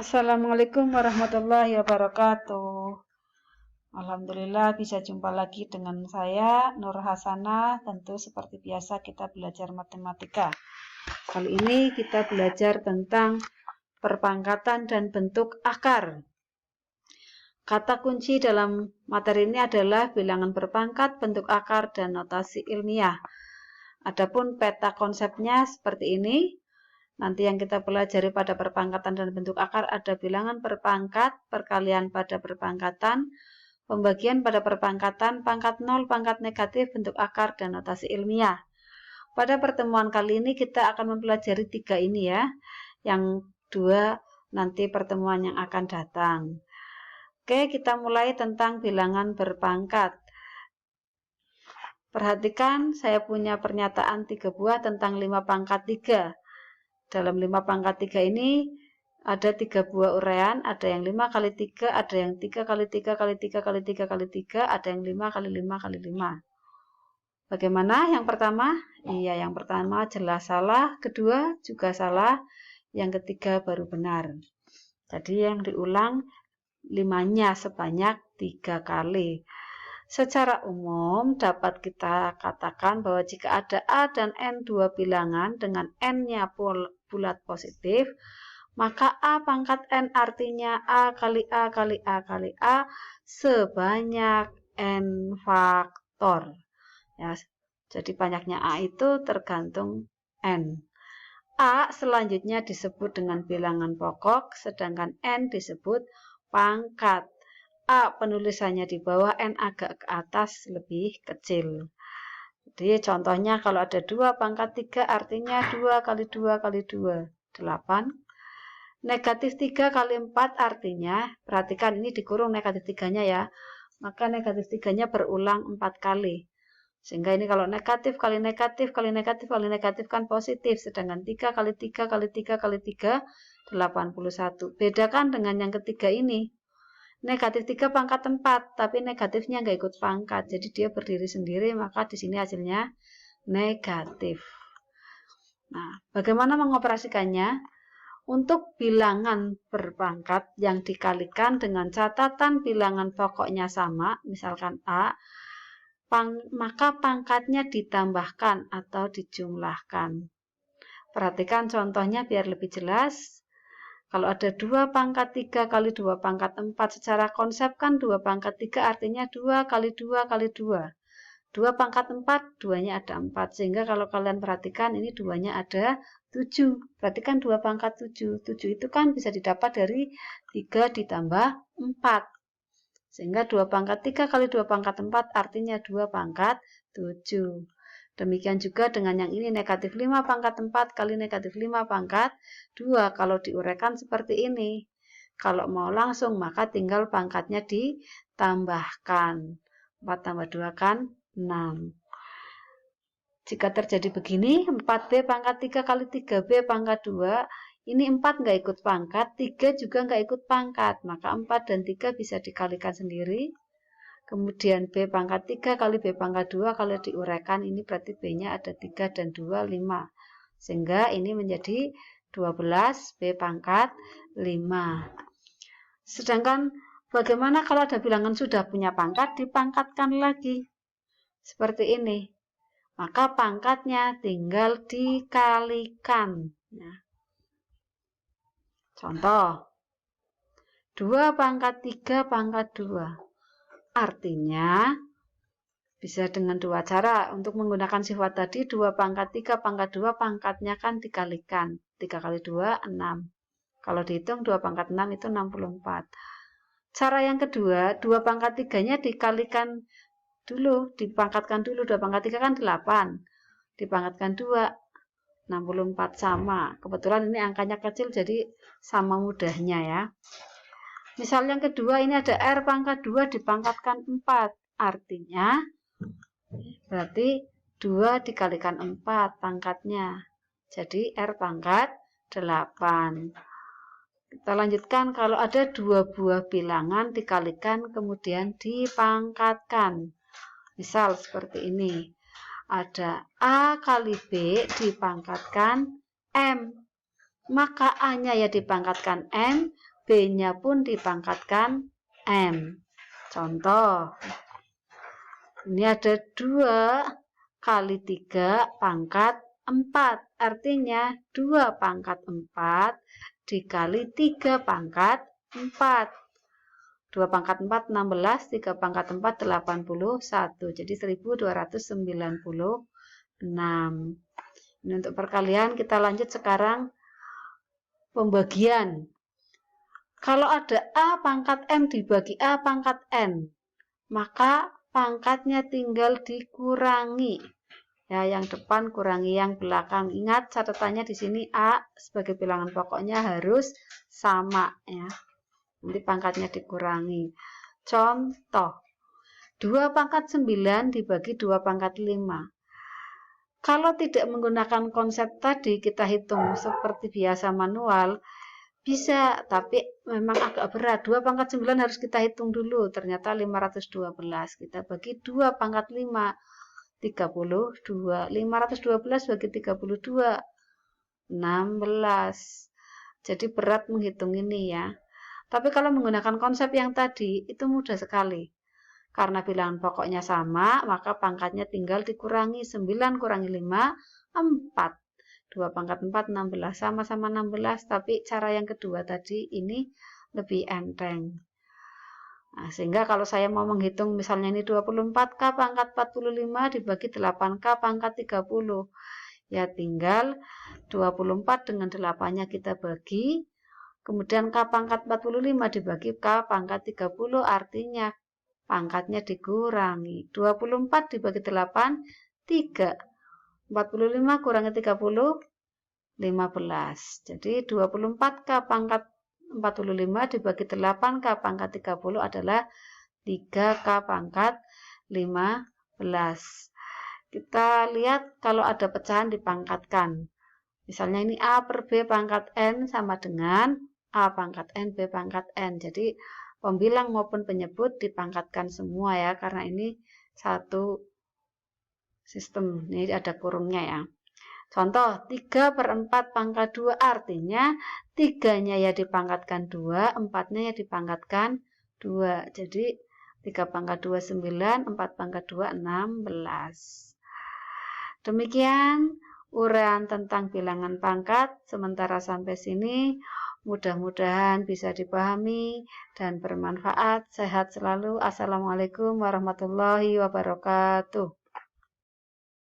Assalamualaikum warahmatullahi wabarakatuh. Alhamdulillah bisa jumpa lagi dengan saya Nur Hasanah. Tentu seperti biasa kita belajar matematika. Kali ini kita belajar tentang perpangkatan dan bentuk akar. Kata kunci dalam materi ini adalah bilangan berpangkat, bentuk akar, dan notasi ilmiah. Adapun peta konsepnya seperti ini. Nanti yang kita pelajari pada perpangkatan dan bentuk akar ada bilangan berpangkat, perkalian pada perpangkatan, pembagian pada perpangkatan, pangkat nol, pangkat negatif, bentuk akar, dan notasi ilmiah. Pada pertemuan kali ini kita akan mempelajari 3 ini ya. Yang 2 nanti pertemuan yang akan datang. Oke, kita mulai tentang bilangan berpangkat. Perhatikan saya punya pernyataan 3 buah tentang 5 pangkat 3. Dalam 5 pangkat 3 ini ada 3 buah uraian, ada yang 5 kali 3, ada yang 3 kali 3 kali 3 kali 3 kali 3, ada yang 5 kali 5 kali 5. Bagaimana yang pertama? Iya, yang pertama jelas salah, kedua juga salah, yang ketiga baru benar. Jadi yang diulang 5-nya sebanyak 3 kali. Secara umum dapat kita katakan bahwa jika ada A dan N dua bilangan dengan N-nya bulat positif, maka A pangkat N artinya A kali A kali A kali A sebanyak N faktor. Ya, jadi banyaknya A itu tergantung N. A selanjutnya disebut dengan bilangan pokok, sedangkan N disebut pangkat. A penulisannya di bawah, N agak ke atas lebih kecil. Jadi contohnya kalau ada 2 pangkat 3 artinya 2 kali 2 kali 2, 8. Negatif 3 kali 4 artinya, perhatikan ini dikurung negatif 3-nya ya, maka negatif 3-nya berulang 4 kali. Sehingga ini kalau negatif kali negatif kali negatif kali negatif kan positif, sedangkan 3 kali 3 kali 3 kali 3, 81. Bedakan dengan yang ketiga ini. Negatif 3 pangkat 4, tapi negatifnya nggak ikut pangkat, jadi dia berdiri sendiri, maka di sini hasilnya negatif. Nah, bagaimana mengoperasikannya? Untuk bilangan berpangkat yang dikalikan dengan catatan bilangan pokoknya sama, misalkan A, maka pangkatnya ditambahkan atau dijumlahkan. Perhatikan contohnya biar lebih jelas. Kalau ada 2 pangkat 3 kali 2 pangkat 4, secara konsep kan 2 pangkat 3 artinya 2 kali 2 kali 2. 2 pangkat 4, 2-nya ada 4. Sehingga kalau kalian perhatikan ini 2-nya ada 7. Perhatikan 2 pangkat 7. 7 itu kan bisa didapat dari 3 ditambah 4. Sehingga 2 pangkat 3 kali 2 pangkat 4 artinya 2 pangkat 7. Demikian juga dengan yang ini negatif 5 pangkat 4 kali negatif 5 pangkat 2. Kalau diuraikan seperti ini. Kalau mau langsung maka tinggal pangkatnya ditambahkan. 4 tambah 2 kan 6. Jika terjadi begini, 4B pangkat 3 kali 3B pangkat 2. Ini 4 nggak ikut pangkat, 3 juga nggak ikut pangkat. Maka 4 dan 3 bisa dikalikan sendiri. Kemudian B pangkat 3 kali B pangkat 2, kalau diuraikan ini berarti B-nya ada 3 dan 2, 5. Sehingga ini menjadi 12 B pangkat 5. Sedangkan bagaimana kalau ada bilangan sudah punya pangkat, dipangkatkan lagi. Seperti ini. Maka pangkatnya tinggal dikalikan. Nah. Contoh. 2 pangkat 3 pangkat 2. Artinya, bisa dengan 2 cara. Untuk menggunakan sifat tadi, 2 pangkat 3 pangkat 2, pangkatnya kan dikalikan. 3 kali 2, 6. Kalau dihitung 2 pangkat 6 itu 64. Cara yang kedua, 2 pangkat 3-nya dikalikan dulu. Dipangkatkan dulu. 2 pangkat 3 kan 8. Dipangkatkan 2. 64 sama. Kebetulan ini angkanya kecil, jadi sama mudahnya ya. Misal yang kedua ini ada R pangkat 2 dipangkatkan 4. Artinya berarti 2 dikalikan 4 pangkatnya. Jadi R pangkat 8. Kita lanjutkan kalau ada 2 buah bilangan dikalikan kemudian dipangkatkan. Misal seperti ini. Ada A kali B dipangkatkan M. maka A-nya ya dipangkatkan M, B-nya pun dipangkatkan M. Contoh, ini ada 2 kali 3 pangkat 4. Artinya 2 pangkat 4 dikali 3 pangkat 4. 2 pangkat 4, 16. 3 pangkat 4, 81. Jadi 1296. Ini untuk perkalian. Kita lanjut sekarang pembagian. Kalau ada A pangkat M dibagi A pangkat N, maka pangkatnya tinggal dikurangi. Ya, yang depan kurangi yang belakang. Ingat catatannya di sini A sebagai bilangan pokoknya harus sama ya. Nanti pangkatnya dikurangi. Contoh, 2 pangkat 9 dibagi 2 pangkat 5. Kalau tidak menggunakan konsep tadi, kita hitung seperti biasa manual, bisa, tapi memang agak berat. 2 pangkat 9 harus kita hitung dulu. Ternyata 512. Kita bagi 2 pangkat 5. 32. 512 bagi 32. 16. Jadi berat menghitung ini ya. Tapi kalau menggunakan konsep yang tadi, itu mudah sekali. Karena bilangan pokoknya sama, maka pangkatnya tinggal dikurangi. 9 kurangi 5, 4. 2 pangkat 4, 16. Sama-sama 16, tapi cara yang kedua tadi ini lebih enteng. Nah, sehingga kalau saya mau menghitung misalnya ini 24K pangkat 45 dibagi 8K pangkat 30. Ya tinggal 24 dengan 8-nya kita bagi. Kemudian K pangkat 45 dibagi K pangkat 30, artinya pangkatnya dikurangi. 24 dibagi 8, 3. 45 kurangi 30, 15. Jadi 24K pangkat 45 dibagi 8K pangkat 30 adalah 3K pangkat 15. Kita lihat kalau ada pecahan dipangkatkan. Misalnya ini A per B pangkat N sama dengan A pangkat N, B pangkat N. Jadi pembilang maupun penyebut dipangkatkan semua ya, karena ini satu sistem. Ini ada kurungnya ya. Contoh, 3 per 4 pangkat 2 artinya 3-nya ya dipangkatkan 2, 4-nya ya dipangkatkan 2. Jadi 3 pangkat 2, 9, 4 pangkat 2, 16. Demikian uraian tentang bilangan pangkat. Sementara sampai sini, mudah-mudahan bisa dipahami dan bermanfaat. Sehat selalu. Assalamualaikum warahmatullahi wabarakatuh.